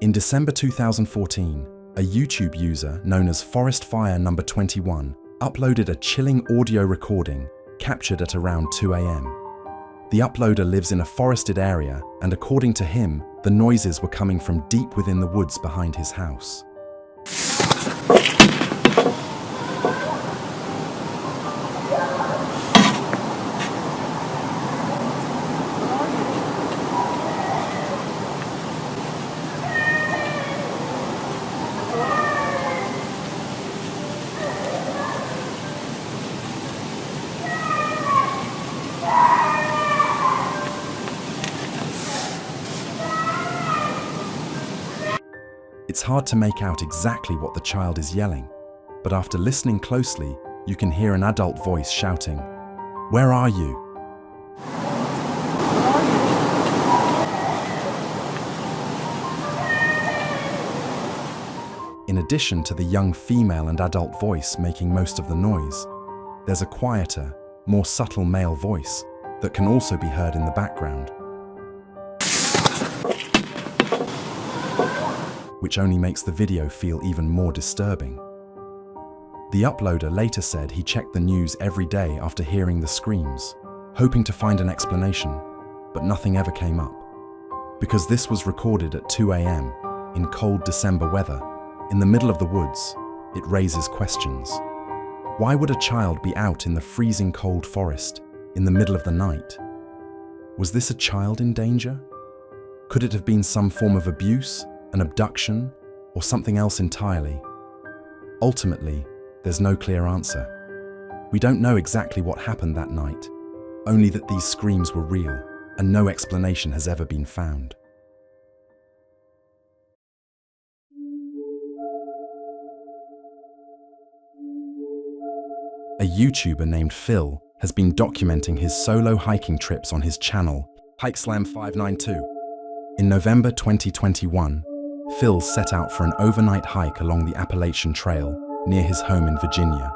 In December 2014, a YouTube user known as Horrifying number 21 uploaded a chilling audio recording captured at around 2 a.m. The uploader lives in a forested area, and according to him, the noises were coming from deep within the woods behind his house. It's hard to make out exactly what the child is yelling, but after listening closely, you can hear an adult voice shouting, "Where are you?" In addition to the young female and adult voice making most of the noise, there's a quieter, more subtle male voice that can also be heard in the background, which only makes the video feel even more disturbing. The uploader later said he checked the news every day after hearing the screams, hoping to find an explanation, but nothing ever came up. Because this was recorded at 2 a.m. in cold December weather, in the middle of the woods, it raises questions. Why would a child be out in the freezing cold forest in the middle of the night? Was this a child in danger? Could it have been some form of abuse, an abduction, or something else entirely? Ultimately, there's no clear answer. We don't know exactly what happened that night, only that these screams were real, and no explanation has ever been found. A YouTuber named Phil has been documenting his solo hiking trips on his channel, HikeSlam592. In November 2021, Phil set out for an overnight hike along the Appalachian Trail near his home in Virginia.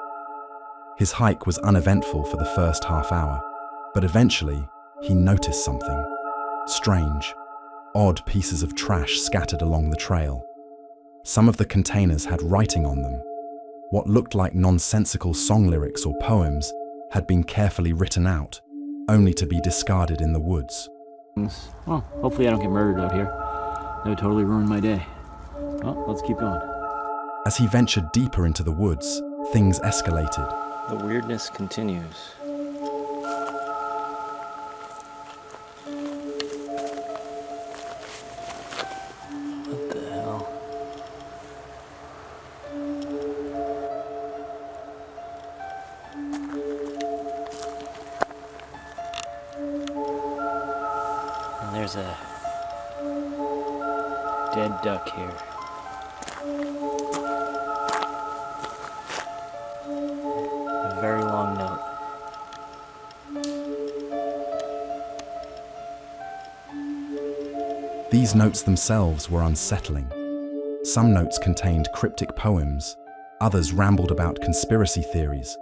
His hike was uneventful for the first half hour, but eventually he noticed something strange, odd pieces of trash scattered along the trail. Some of the containers had writing on them. What looked like nonsensical song lyrics or poems had been carefully written out, only to be discarded in the woods. Well, hopefully I don't get murdered out here. That would totally ruin my day. Well, let's keep going. As he ventured deeper into the woods, things escalated. The weirdness continues. What the hell? And there's a dead duck here. A very long note. These notes themselves were unsettling. Some notes contained cryptic poems, others rambled about conspiracy theories,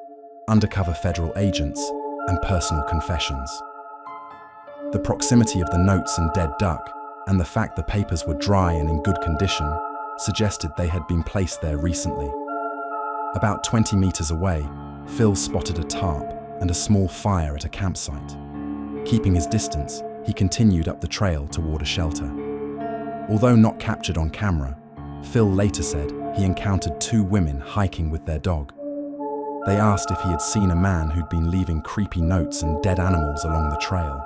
undercover federal agents, and personal confessions. The proximity of the notes and dead duck, and the fact the papers were dry and in good condition, suggested they had been placed there recently. About 20 meters away, Phil spotted a tarp and a small fire at a campsite. Keeping his distance, he continued up the trail toward a shelter. Although not captured on camera, Phil later said he encountered two women hiking with their dog. They asked if he had seen a man who'd been leaving creepy notes and dead animals along the trail.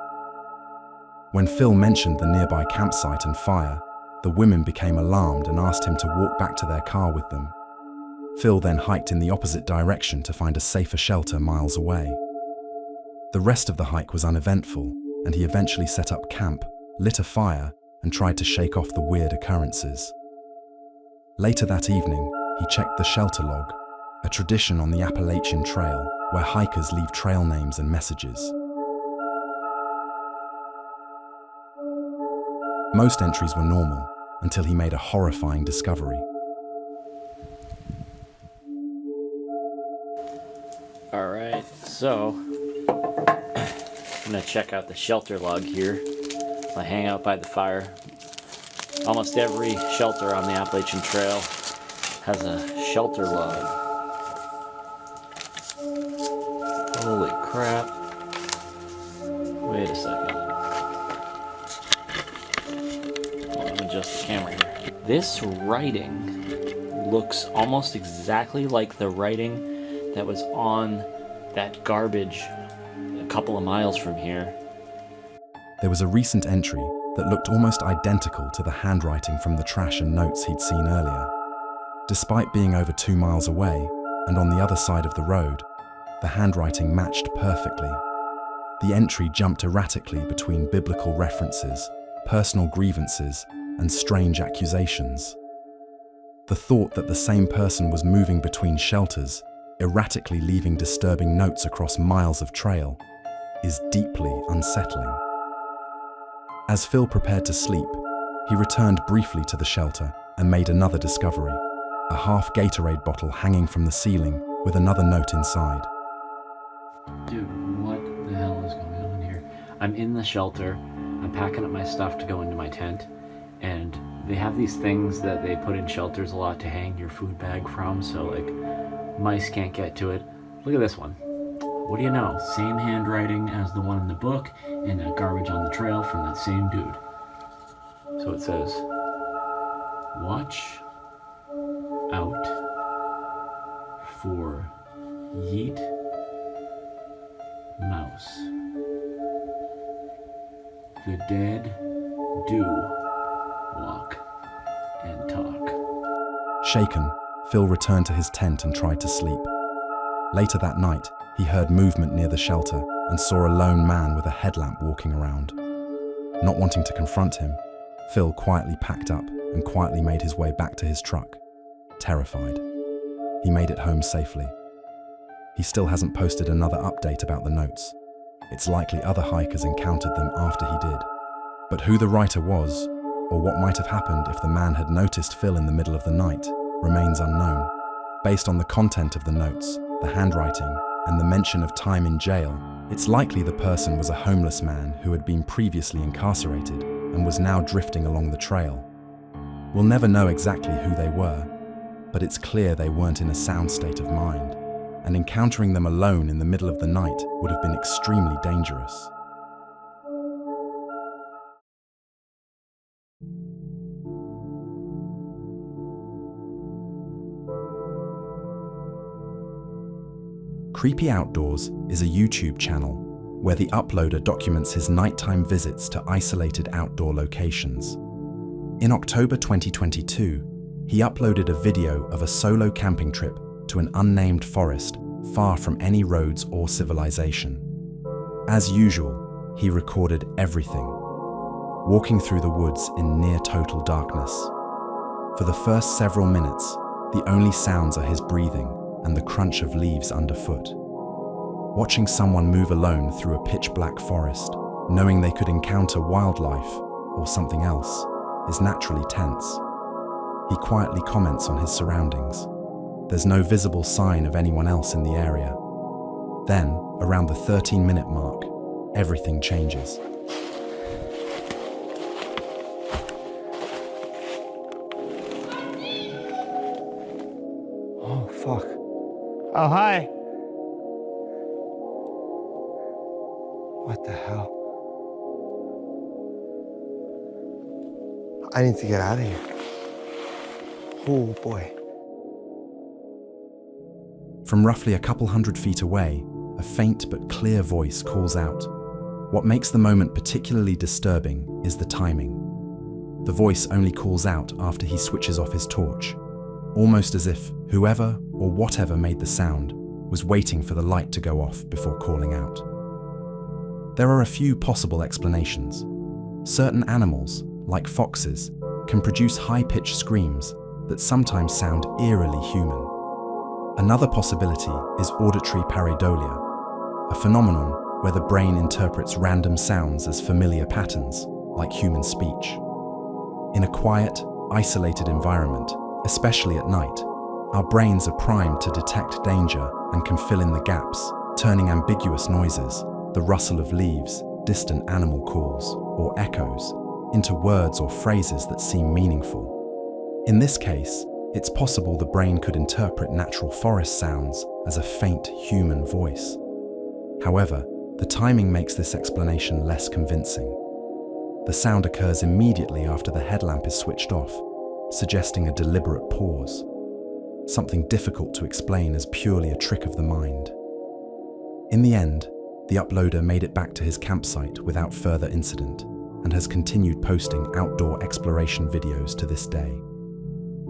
When Phil mentioned the nearby campsite and fire, the women became alarmed and asked him to walk back to their car with them. Phil then hiked in the opposite direction to find a safer shelter miles away. The rest of the hike was uneventful, and he eventually set up camp, lit a fire, and tried to shake off the weird occurrences. Later that evening, he checked the shelter log, a tradition on the Appalachian Trail where hikers leave trail names and messages. Most entries were normal, until he made a horrifying discovery. Alright, so I'm gonna check out the shelter log here. I hang out by the fire. Almost every shelter on the Appalachian Trail has a shelter log. Holy crap. Wait a second. Let me adjust the camera here. This writing looks almost exactly like the writing that was on that garbage a couple of miles from here. There was a recent entry that looked almost identical to the handwriting from the trash and notes he'd seen earlier. Despite being over 2 miles away and on the other side of the road, the handwriting matched perfectly. The entry jumped erratically between biblical references, personal grievances, and strange accusations. The thought that the same person was moving between shelters, erratically leaving disturbing notes across miles of trail, is deeply unsettling. As Phil prepared to sleep, he returned briefly to the shelter and made another discovery, a half Gatorade bottle hanging from the ceiling with another note inside. Dude, what the hell is going on here? I'm in the shelter, I'm packing up my stuff to go into my tent, and they have these things that they put in shelters a lot to hang your food bag from, so like mice can't get to it. Look at this one. What do you know? Same handwriting as the one in the book and a garbage on the trail from that same dude. So it says, watch out for yeet mouse. The dead do walk and talk. Shaken, Phil returned to his tent and tried to sleep. Later that night, he heard movement near the shelter and saw a lone man with a headlamp walking around. Not wanting to confront him, Phil quietly packed up and quietly made his way back to his truck, terrified. He made it home safely. He still hasn't posted another update about the notes. It's likely other hikers encountered them after he did. But who the writer was, or what might have happened if the man had noticed Phil in the middle of the night, remains unknown. Based on the content of the notes, the handwriting, and the mention of time in jail, it's likely the person was a homeless man who had been previously incarcerated and was now drifting along the trail. We'll never know exactly who they were, but it's clear they weren't in a sound state of mind, and encountering them alone in the middle of the night would have been extremely dangerous. Creepy Outdoors is a YouTube channel where the uploader documents his nighttime visits to isolated outdoor locations. In October 2022, he uploaded a video of a solo camping trip to an unnamed forest far from any roads or civilization. As usual, he recorded everything, walking through the woods in near total darkness. For the first several minutes, the only sounds are his breathing and the crunch of leaves underfoot. Watching someone move alone through a pitch-black forest, knowing they could encounter wildlife or something else, is naturally tense. He quietly comments on his surroundings. There's no visible sign of anyone else in the area. Then, around the 13-minute mark, everything changes. Oh, fuck. Oh, hi. What the hell? I need to get out of here. Oh, boy. From roughly a couple hundred feet away, a faint but clear voice calls out. What makes the moment particularly disturbing is the timing. The voice only calls out after he switches off his torch, almost as if whoever or whatever made the sound was waiting for the light to go off before calling out. There are a few possible explanations. Certain animals, like foxes, can produce high-pitched screams that sometimes sound eerily human. Another possibility is auditory pareidolia, a phenomenon where the brain interprets random sounds as familiar patterns, like human speech. In a quiet, isolated environment, especially at night, our brains are primed to detect danger and can fill in the gaps, turning ambiguous noises, the rustle of leaves, distant animal calls, or echoes, into words or phrases that seem meaningful. In this case, it's possible the brain could interpret natural forest sounds as a faint human voice. However, the timing makes this explanation less convincing. The sound occurs immediately after the headlamp is switched off, suggesting a deliberate pause, something difficult to explain as purely a trick of the mind. In the end, the uploader made it back to his campsite without further incident and has continued posting outdoor exploration videos to this day.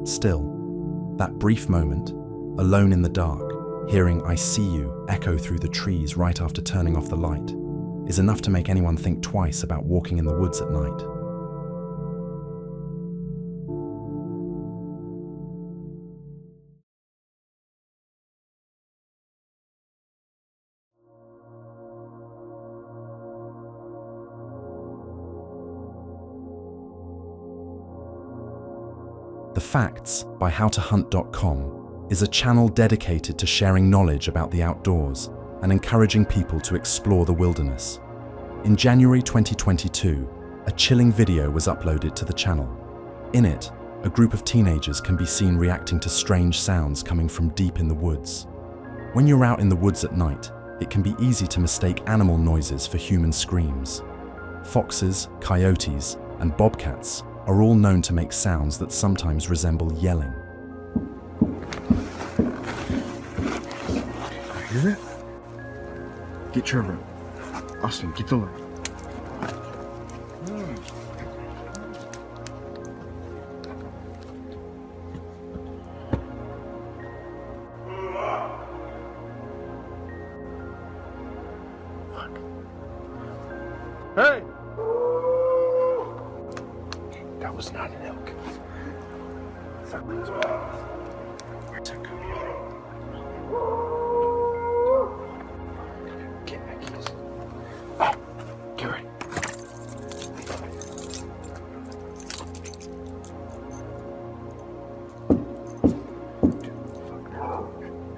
Still, that brief moment, alone in the dark, hearing "I see you" echo through the trees right after turning off the light, is enough to make anyone think twice about walking in the woods at night. The Facts by howtohunt.com is a channel dedicated to sharing knowledge about the outdoors and encouraging people to explore the wilderness. In January 2022, a chilling video was uploaded to the channel. In it, a group of teenagers can be seen reacting to strange sounds coming from deep in the woods. When you're out in the woods at night, it can be easy to mistake animal noises for human screams. Foxes, coyotes, and bobcats are all known to make sounds that sometimes resemble yelling. Hear that? Get Trevor. Austin, get the light. Fuck. Hey! That was not an elk. That was where's that coming from? Get back here. Oh, get ready.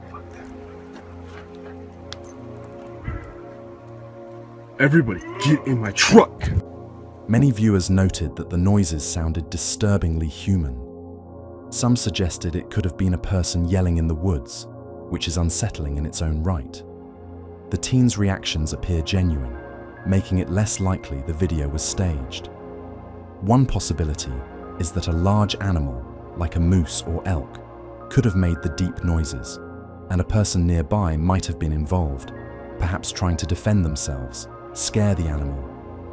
Fuck that. Everybody, get in my truck! Many viewers noted that the noises sounded disturbingly human. Some suggested it could have been a person yelling in the woods, which is unsettling in its own right. The teens' reactions appear genuine, making it less likely the video was staged. One possibility is that a large animal, like a moose or elk, could have made the deep noises, and a person nearby might have been involved, perhaps trying to defend themselves, scare the animal,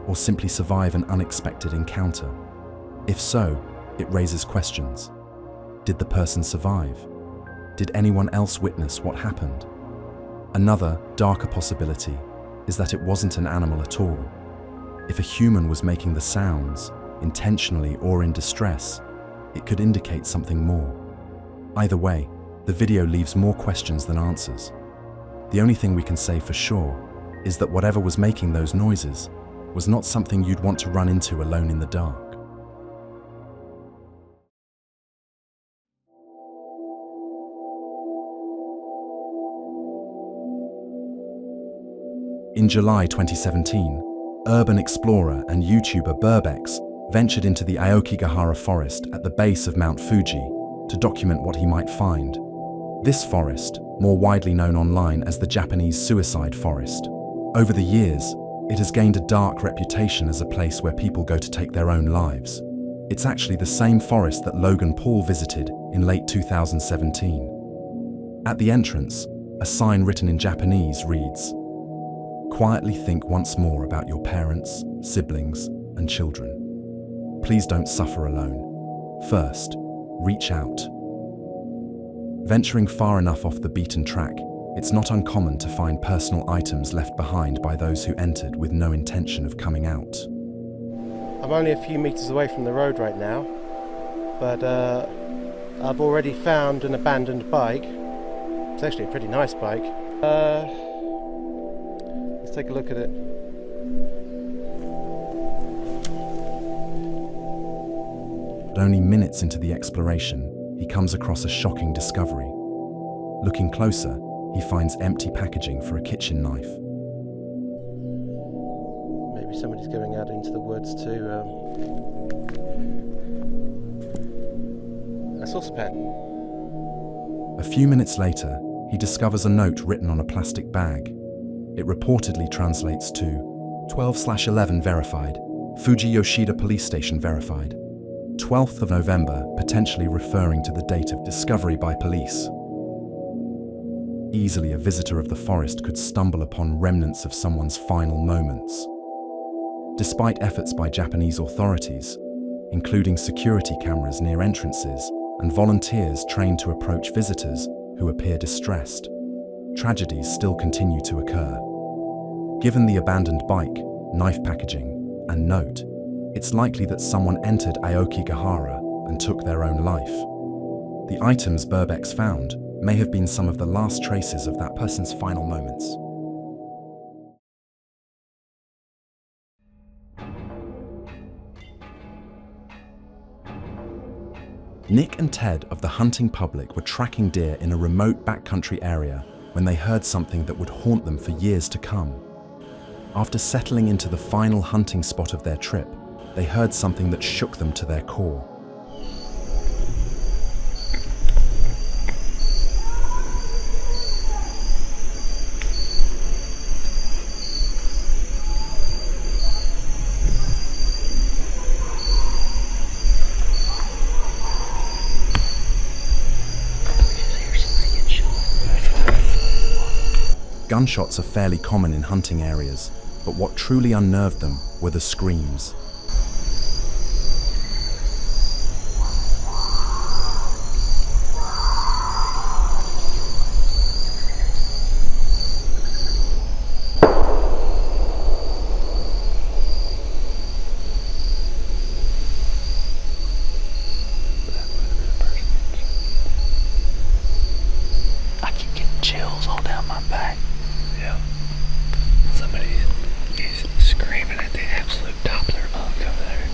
or simply survive an unexpected encounter. If so, it raises questions. Did the person survive? Did anyone else witness what happened? Another, darker possibility is that it wasn't an animal at all. If a human was making the sounds, intentionally or in distress, it could indicate something more. Either way, the video leaves more questions than answers. The only thing we can say for sure is that whatever was making those noises was not something you'd want to run into alone in the dark. In July 2017, urban explorer and YouTuber Burbex ventured into the Aokigahara forest at the base of Mount Fuji to document what he might find. This forest, more widely known online as the Japanese suicide forest, over the years, it has gained a dark reputation as a place where people go to take their own lives. It's actually the same forest that Logan Paul visited in late 2017. At the entrance, a sign written in Japanese reads, "Quietly think once more about your parents, siblings, and children. Please don't suffer alone. First, reach out." Venturing far enough off the beaten track, it's not uncommon to find personal items left behind by those who entered with no intention of coming out. I'm only a few meters away from the road right now, but I've already found an abandoned bike. It's actually a pretty nice bike. Let's take a look at it. But only minutes into the exploration, he comes across a shocking discovery. Looking closer, he finds empty packaging for a kitchen knife. Maybe somebody's going out into the woods to a saucepan. A few minutes later, he discovers a note written on a plastic bag. It reportedly translates to 12/11 verified, Fuji Yoshida Police Station verified, 12th of November, potentially referring to the date of discovery by police. Easily a visitor of the forest could stumble upon remnants of someone's final moments. Despite efforts by Japanese authorities, including security cameras near entrances and volunteers trained to approach visitors who appear distressed, tragedies still continue to occur. Given the abandoned bike, knife packaging, and note, it's likely that someone entered Aokigahara and took their own life. The items Burbeck's found may have been some of the last traces of that person's final moments. Nick and Ted of the hunting public were tracking deer in a remote backcountry area when they heard something that would haunt them for years to come. After settling into the final hunting spot of their trip, they heard something that shook them to their core. Gunshots are fairly common in hunting areas, but what truly unnerved them were the screams. I keep getting chills all down my back. Yeah. Somebody is screaming at the absolute top of their lungs over there.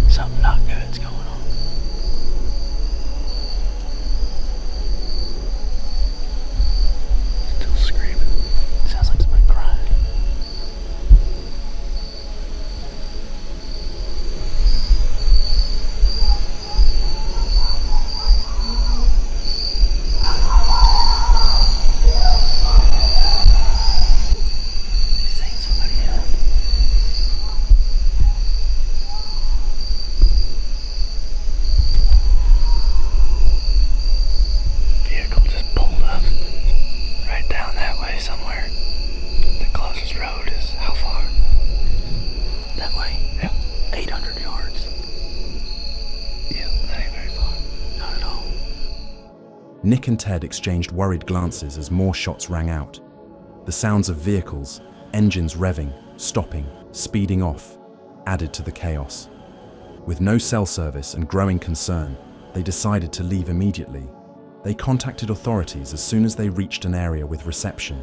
Something not good's going on. Still screaming. Sounds like somebody crying. He's saying somebody else. Vehicle just pulled up right down that way somewhere. The closest road is how far? That way? Yeah. 800 yards. Yeah, that ain't very far. Not at all. Nick and Ted exchanged worried glances as more shots rang out. The sounds of vehicles, engines revving, stopping, speeding off, added to the chaos. With no cell service and growing concern, they decided to leave immediately. They contacted authorities as soon as they reached an area with reception.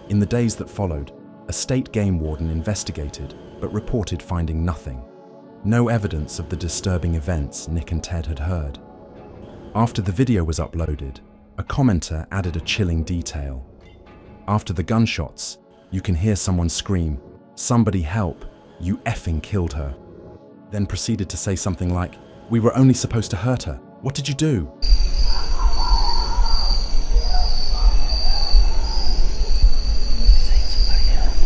In the days that followed, a state game warden investigated, but reported finding nothing. No evidence of the disturbing events Nick and Ted had heard. After the video was uploaded, a commenter added a chilling detail. After the gunshots, you can hear someone scream, "Somebody help, you effing killed her." Then proceeded to say something like, "We were only supposed to hurt her. What did you do?" He's saying somebody else.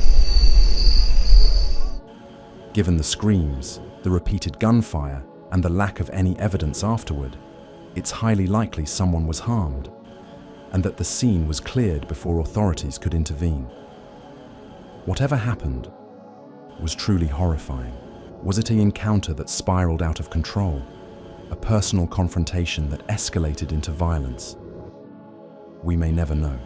Given the screams, the repeated gunfire, and the lack of any evidence afterward, it's highly likely someone was harmed, and that the scene was cleared before authorities could intervene. Whatever happened was truly horrifying. Was it an encounter that spiraled out of control? A personal confrontation that escalated into violence? We may never know.